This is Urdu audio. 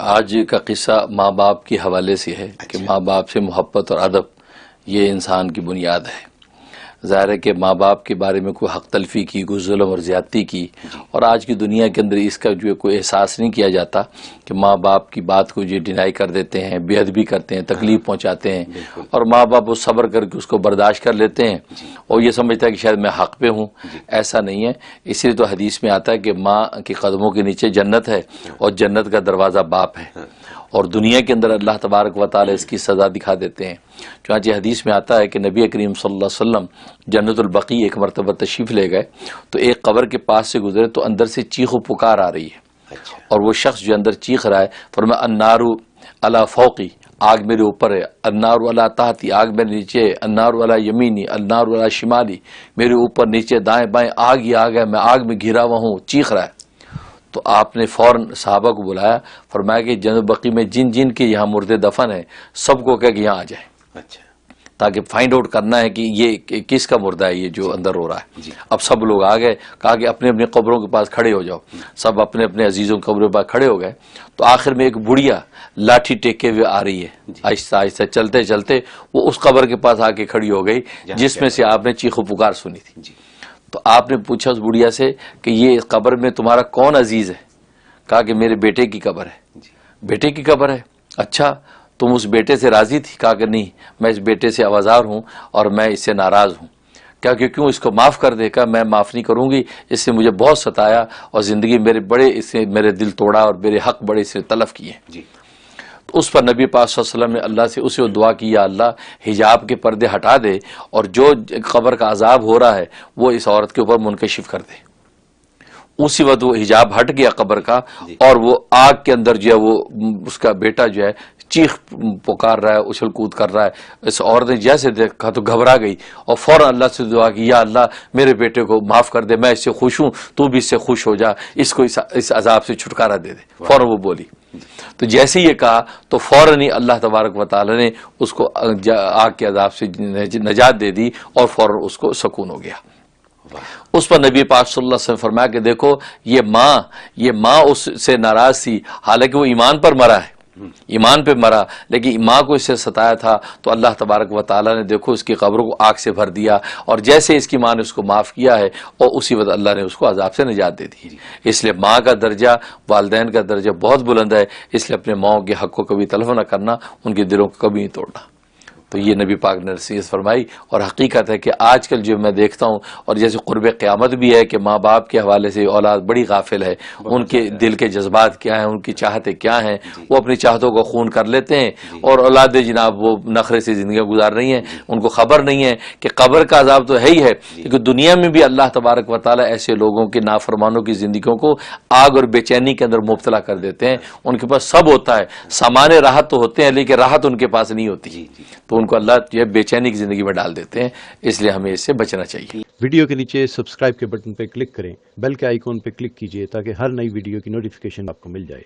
آج کا قصہ ماں باپ کے حوالے سے ہے کہ ماں باپ سے محبت اور ادب یہ انسان کی بنیاد ہے۔ ظاہر ہے کہ ماں باپ کے بارے میں کوئی حق تلفی کی، کوئی ظلم اور زیادتی کی، اور آج کی دنیا کے اندر اس کا جو کوئی احساس نہیں کیا جاتا کہ ماں باپ کی بات کو جو ڈینائی کر دیتے ہیں، بے ادبی کرتے ہیں، تکلیف پہنچاتے ہیں، اور ماں باپ وہ صبر کر کے اس کو برداشت کر لیتے ہیں اور یہ سمجھتا ہے کہ شاید میں حق پہ ہوں۔ ایسا نہیں ہے، اس لیے تو حدیث میں آتا ہے کہ ماں کے قدموں کے نیچے جنت ہے اور جنت کا دروازہ باپ ہے، اور دنیا کے اندر اللہ تبارک و تعالی اس کی سزا دکھا دیتے ہیں۔ چنانچہ حدیث میں آتا ہے کہ نبی کریم صلی اللہ علیہ وسلم جنت البقیع ایک مرتبہ تشریف لے گئے تو ایک قبر کے پاس سے گزرے تو اندر سے چیخ و پکار آ رہی ہے، اور وہ شخص جو اندر چیخ رہا ہے فرمایا النار علی فوقی، آگ میرے اوپر ہے، النار علی تحتی، آگ میرے نیچے ہے، النار علی یمینی، النار علی شمالی، میرے اوپر نیچے دائیں بائیں آگ ہی آگ ہے، میں آگ میں گھرا ہوا ہوں، چیخ رہا ہے۔ تو آپ نے فوراً صحابہ کو بلایا، فرمایا کہ جنت بقیع میں جن جن کے یہاں مردے دفن ہیں سب کو کہا کہ یہاں آ جائیں، تاکہ فائنڈ آؤٹ کرنا ہے کہ یہ کس کا مردہ ہے یہ جو اندر رو رہا ہے۔ اب سب لوگ آ گئے، کہا کہ اپنے اپنے قبروں کے پاس کھڑے ہو جاؤ، سب اپنے اپنے عزیزوں کی قبروں کے پاس کھڑے ہو گئے۔ تو آخر میں ایک بڑھیا لاٹھی ٹیکے ہوئے آ رہی ہے، آہستہ آہستہ چلتے چلتے وہ اس قبر کے پاس آ کے کھڑی ہو گئی جس میں سے آپ نے چیخ و پکار سنی تھی۔ تو آپ نے پوچھا اس بڑھیا سے کہ یہ قبر میں تمہارا کون عزیز ہے؟ کہا کہ میرے بیٹے کی قبر ہے۔ بیٹے کی قبر ہے؟ اچھا، تم اس بیٹے سے راضی تھی؟ کہا کہ نہیں، میں اس بیٹے سے آوازار ہوں اور میں اس سے ناراض ہوں۔ کیا کہ کیوں اس کو معاف کر دے؟ کہا میں معاف نہیں کروں گی، اس سے مجھے بہت ستایا اور زندگی اس سے میرے دل توڑا اور میرے حق بڑے اس سے تلف کیے۔ تو اس پر نبی پاک صلی اللہ علیہ وسلم نے اللہ سے اسے دعا کی، یا اللہ حجاب کے پردے ہٹا دے اور جو قبر کا عذاب ہو رہا ہے وہ اس عورت کے اوپر منکشف کر دے۔ اسی وقت وہ حجاب ہٹ گیا قبر کا، اور وہ آگ کے اندر جو ہے وہ اس کا بیٹا جو ہے چیخ پکار رہا ہے، اچھل کود کر رہا ہے۔ اس عورت نے جیسے دیکھا تو گھبرا گئی اور فوراً اللہ سے دعا کی، یا اللہ میرے بیٹے کو معاف کر دے، میں اس سے خوش ہوں، تو بھی اس سے خوش ہو جا، اس کو اس عذاب سے چھٹکارا دے دے۔ فوراً وہ بولی، تو جیسے یہ کہا تو فوراً ہی اللہ تبارک و تعالی نے اس کو آگ کے عذاب سے نجات دے دی اور فوراً اس کو سکون ہو گیا۔ اس پر نبی پاک صلی اللہ علیہ وسلم فرمایا کہ دیکھو یہ ماں اس سے ناراض تھی، حالانکہ وہ ایمان پر مرا ہے، ایمان پہ مرا، لیکن ماں کو اس سے ستایا تھا تو اللہ تبارک و تعالیٰ نے دیکھو اس کی قبروں کو آگ سے بھر دیا، اور جیسے اس کی ماں نے اس کو معاف کیا ہے اور اسی وقت اللہ نے اس کو عذاب سے نجات دے دی۔ اس لیے ماں کا درجہ، والدین کا درجہ بہت بلند ہے، اس لیے اپنے ماؤں کے حق کو کبھی تلف نہ کرنا، ان کے دلوں کو کبھی نہیں توڑنا۔ تو یہ نبی پاک نے نصیحت فرمائی، اور حقیقت ہے کہ آج کل جو میں دیکھتا ہوں، اور جیسے قرب قیامت بھی ہے کہ ماں باپ کے حوالے سے اولاد بڑی غافل ہے، ان کے دل کے جذبات کیا ہیں، ان کی چاہتیں کیا ہیں، وہ اپنی چاہتوں کو خون کر لیتے ہیں، اور اولاد جناب وہ نخرے سے زندگیاں گزار رہی ہیں، ان کو خبر نہیں ہے کہ قبر کا عذاب تو ہے ہی ہے، لیکن دنیا میں بھی اللہ تبارک و تعالیٰ ایسے لوگوں کے نافرمانوں کی زندگیوں کو آگ اور بے چینی کے اندر مبتلا کر دیتے ہیں۔ ان کے پاس سب ہوتا ہے، سامان راحت تو ہوتے ہیں لیکن راحت ان کے پاس نہیں ہوتی، تو ان کو اللہ جو ہے بے چینی کی زندگی میں ڈال دیتے ہیں، اس لیے ہمیں اس سے بچنا چاہیے۔ ویڈیو کے نیچے سبسکرائب کے بٹن پہ کلک کریں، بیل کے آئیکن پہ کلک کیجئے تاکہ ہر نئی ویڈیو کی نوٹیفیکیشن آپ کو مل جائے۔